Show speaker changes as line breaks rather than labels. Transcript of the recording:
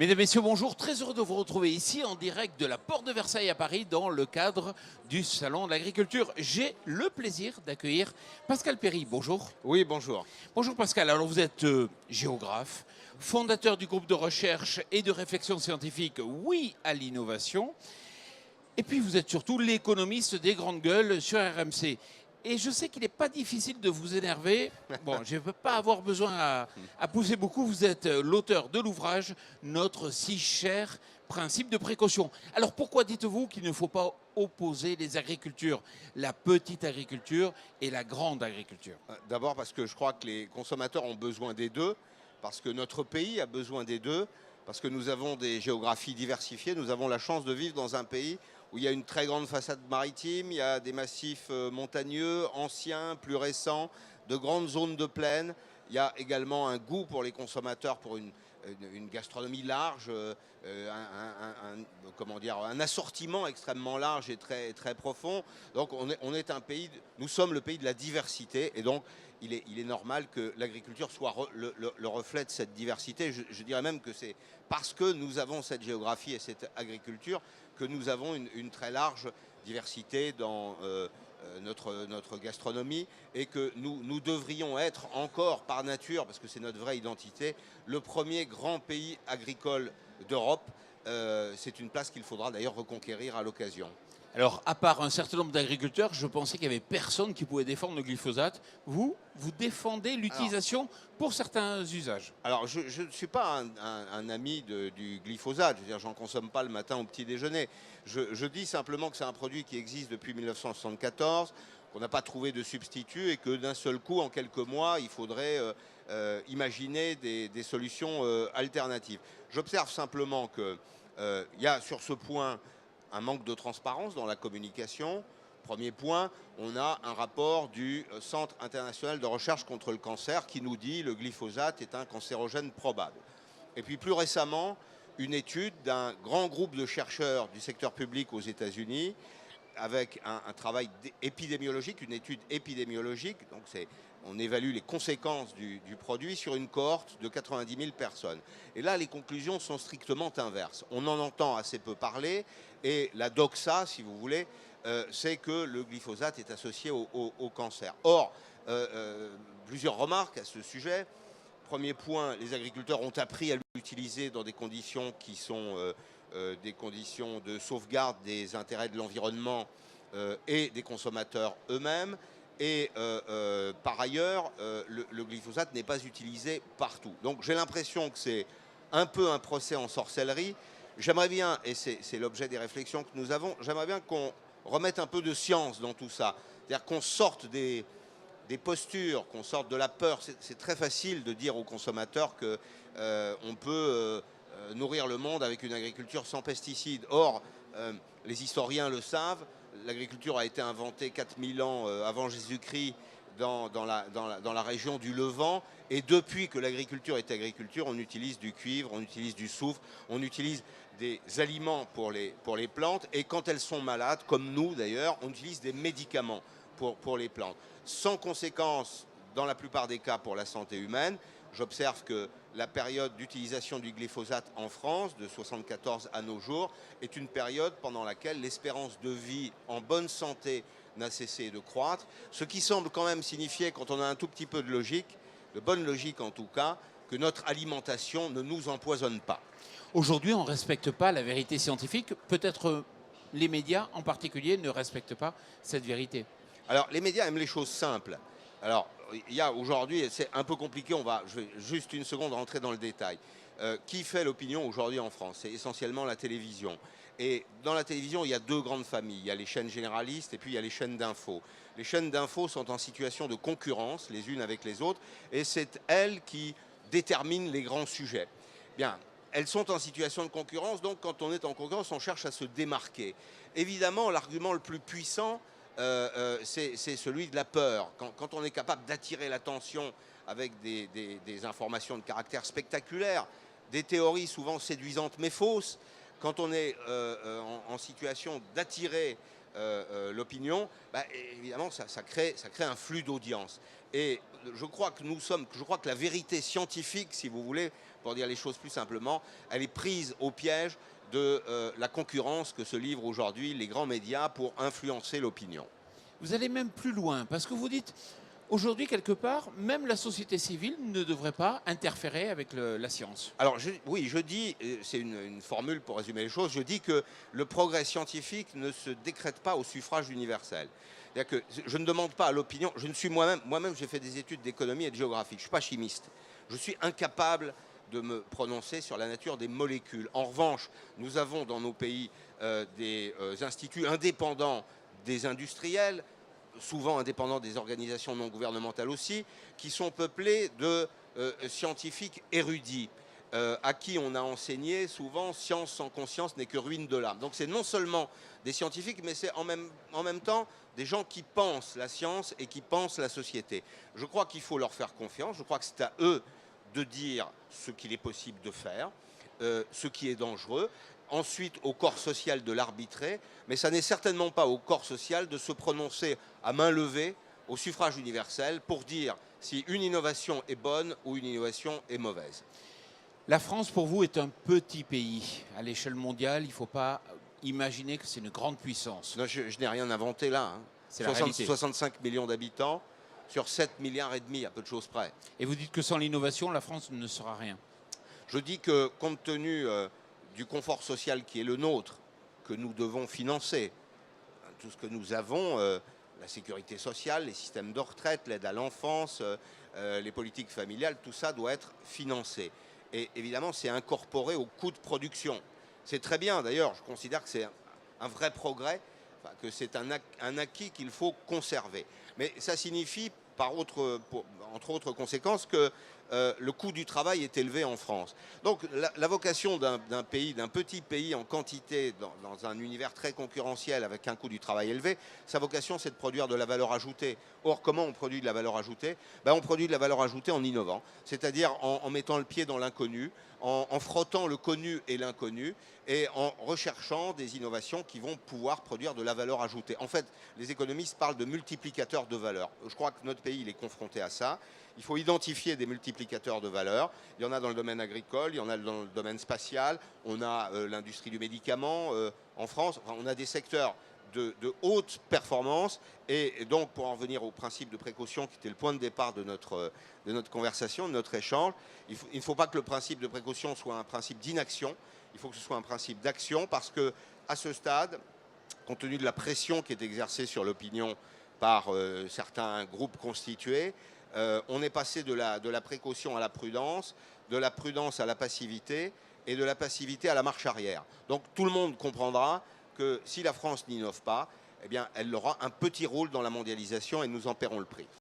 Mesdames, Messieurs, bonjour. Très heureux de vous retrouver ici en direct de la Porte de Versailles à Paris dans le cadre du Salon de l'Agriculture. J'ai le plaisir d'accueillir Pascal Perry. Bonjour.
Oui, bonjour.
Bonjour Pascal. Alors vous êtes géographe, fondateur du groupe de recherche et de réflexion scientifique Oui à l'innovation. Et puis vous êtes surtout l'économiste des grandes gueules sur RMC. Et je sais qu'il n'est pas difficile de vous énerver. Bon, je ne veux pas avoir besoin à pousser beaucoup. Vous êtes l'auteur de l'ouvrage Notre si cher principe de précaution. Alors pourquoi dites-vous qu'il ne faut pas opposer les agricultures, la petite agriculture et la grande agriculture?
D'abord parce que je crois que les consommateurs ont besoin des deux, parce que notre pays a besoin des deux, parce que nous avons des géographies diversifiées. Nous avons la chance de vivre dans un pays où il y a une très grande façade maritime, il y a des massifs montagneux, anciens, plus récents, de grandes zones de plaine. Il y a également un goût pour les consommateurs pour une gastronomie large, un assortiment extrêmement large et très profond. Donc nous sommes le pays de la diversité, et donc il est normal que l'agriculture soit le reflet de cette diversité. Je dirais même que c'est parce que nous avons cette géographie et cette agriculture que nous avons une très large diversité dans notre gastronomie, et que nous devrions être encore par nature, parce que c'est notre vraie identité, le premier grand pays agricole d'Europe. C'est une place qu'il faudra d'ailleurs reconquérir à l'occasion.
Alors, à part un certain nombre d'agriculteurs, je pensais qu'il n'y avait personne qui pouvait défendre le glyphosate. Vous défendez l'utilisation pour certains usages.
Alors, je ne suis pas un ami du glyphosate. Je veux dire, j'en consomme pas le matin au petit déjeuner. Je dis simplement que c'est un produit qui existe depuis 1974, qu'on n'a pas trouvé de substitut, et que d'un seul coup, en quelques mois, il faudrait imaginer des solutions alternatives. J'observe simplement qu'il y a sur ce point un manque de transparence dans la communication. Premier point, on a un rapport du Centre international de recherche contre le cancer qui nous dit que le glyphosate est un cancérogène probable. Et puis plus récemment, une étude d'un grand groupe de chercheurs du secteur public aux États-Unis, avec un travail épidémiologique, une étude épidémiologique. Donc on évalue les conséquences du produit sur une cohorte de 90 000 personnes. Et là, les conclusions sont strictement inverses. On en entend assez peu parler, et la doxa, si vous voulez, c'est que le glyphosate est associé au cancer. Or, plusieurs remarques à ce sujet. Premier point, les agriculteurs ont appris à l'utiliser dans des conditions qui sont des conditions de sauvegarde des intérêts de l'environnement et des consommateurs eux-mêmes. Et par ailleurs, le glyphosate n'est pas utilisé partout. Donc j'ai l'impression que c'est un peu un procès en sorcellerie. J'aimerais bien, et c'est l'objet des réflexions que nous avons, j'aimerais bien qu'on remette un peu de science dans tout ça. C'est-à-dire qu'on sorte des postures, qu'on sorte de la peur. C'est très facile de dire aux consommateurs qu'on peut nourrir le monde avec une agriculture sans pesticides. Or, les historiens le savent, l'agriculture a été inventée 4000 ans avant Jésus-Christ dans la région du Levant. Et depuis que l'agriculture est agriculture, on utilise du cuivre, on utilise du soufre, on utilise des aliments pour les plantes. Et quand elles sont malades, comme nous d'ailleurs, on utilise des médicaments pour les plantes. Sans conséquence, dans la plupart des cas, pour la santé humaine. J'observe que la période d'utilisation du glyphosate en France, de 1974 à nos jours, est une période pendant laquelle l'espérance de vie en bonne santé n'a cessé de croître, ce qui semble quand même signifier, quand on a un tout petit peu de logique, de bonne logique en tout cas, que notre alimentation ne nous empoisonne pas.
Aujourd'hui, on ne respecte pas la vérité scientifique. Peut-être les médias en particulier ne respectent pas cette vérité.
Alors, les médias aiment les choses simples. Alors, il y a aujourd'hui, c'est un peu compliqué, je vais juste une seconde rentrer dans le détail. Qui fait l'opinion aujourd'hui en France? C'est essentiellement la télévision. Et dans la télévision, il y a deux grandes familles. Il y a les chaînes généralistes et puis il y a les chaînes d'infos. Les chaînes d'infos sont en situation de concurrence les unes avec les autres, et c'est elles qui déterminent les grands sujets. Bien, elles sont en situation de concurrence, donc quand on est en concurrence, on cherche à se démarquer. Évidemment, l'argument le plus puissant, c'est celui de la peur. Quand on est capable d'attirer l'attention avec des informations de caractère spectaculaire, des théories souvent séduisantes mais fausses, quand on est en situation d'attirer l'opinion, bah, évidemment, ça crée un flux d'audience. Et je crois que la vérité scientifique, si vous voulez, pour dire les choses plus simplement, elle est prise au piège de la concurrence que se livrent aujourd'hui les grands médias pour influencer l'opinion.
Vous allez même plus loin, parce que vous dites, aujourd'hui, quelque part, même la société civile ne devrait pas interférer avec la science.
Alors oui, je dis, c'est une formule pour résumer les choses, je dis que le progrès scientifique ne se décrète pas au suffrage universel. C'est-à-dire que je ne demande pas à l'opinion, je ne suis moi-même j'ai fait des études d'économie et de géographie, je ne suis pas chimiste. Je suis incapable de me prononcer sur la nature des molécules. En revanche, nous avons dans nos pays des instituts indépendants des industriels, souvent indépendants des organisations non gouvernementales aussi, qui sont peuplés de scientifiques érudits, à qui on a enseigné souvent « science sans conscience n'est que ruine de l'âme ». Donc c'est non seulement des scientifiques, mais c'est en même temps des gens qui pensent la science et qui pensent la société. Je crois qu'il faut leur faire confiance, je crois que c'est à eux de dire ce qu'il est possible de faire, ce qui est dangereux, ensuite au corps social de l'arbitrer, mais ça n'est certainement pas au corps social de se prononcer à main levée au suffrage universel pour dire si une innovation est bonne ou une innovation est mauvaise.
La France, pour vous, est un petit pays. À l'échelle mondiale, il ne faut pas imaginer que c'est une grande puissance.
Non, je n'ai rien inventé là. Hein.
C'est la réalité.
65 millions d'habitants sur 7 milliards et demi, à peu de choses près.
Et vous dites que sans l'innovation, la France ne sera rien.
Je dis que compte tenu du confort social qui est le nôtre, que nous devons financer, tout ce que nous avons, la sécurité sociale, les systèmes de retraite, l'aide à l'enfance, les politiques familiales, tout ça doit être financé. Et évidemment, c'est incorporé au coût de production. C'est très bien, d'ailleurs, je considère que c'est un vrai progrès, enfin, que c'est un acquis qu'il faut conserver. Mais ça signifie, entre autres conséquences, que le coût du travail est élevé en France. Donc la vocation d'un petit pays en quantité, dans un univers très concurrentiel avec un coût du travail élevé, sa vocation c'est de produire de la valeur ajoutée. Or, comment on produit de la valeur ajoutée? On produit de la valeur ajoutée en innovant, c'est-à-dire en mettant le pied dans l'inconnu, en frottant le connu et l'inconnu, et en recherchant des innovations qui vont pouvoir produire de la valeur ajoutée. En fait, les économistes parlent de multiplicateurs de valeur. Je crois que notre pays il est confronté à ça. Il faut identifier des multiplicateurs de valeur. Il y en a dans le domaine agricole, il y en a dans le domaine spatial, on a l'industrie du médicament en France. Enfin, on a des secteurs de haute performance. Et donc, pour en revenir au principe de précaution qui était le point de départ de notre conversation, de notre échange, il ne faut pas que le principe de précaution soit un principe d'inaction. Il faut que ce soit un principe d'action parce que, à ce stade, compte tenu de la pression qui est exercée sur l'opinion par certains groupes constitués, on est passé de la précaution à la prudence, de la prudence à la passivité et de la passivité à la marche arrière. Donc tout le monde comprendra que si la France n'innove pas, eh bien, elle aura un petit rôle dans la mondialisation et nous en paierons le prix.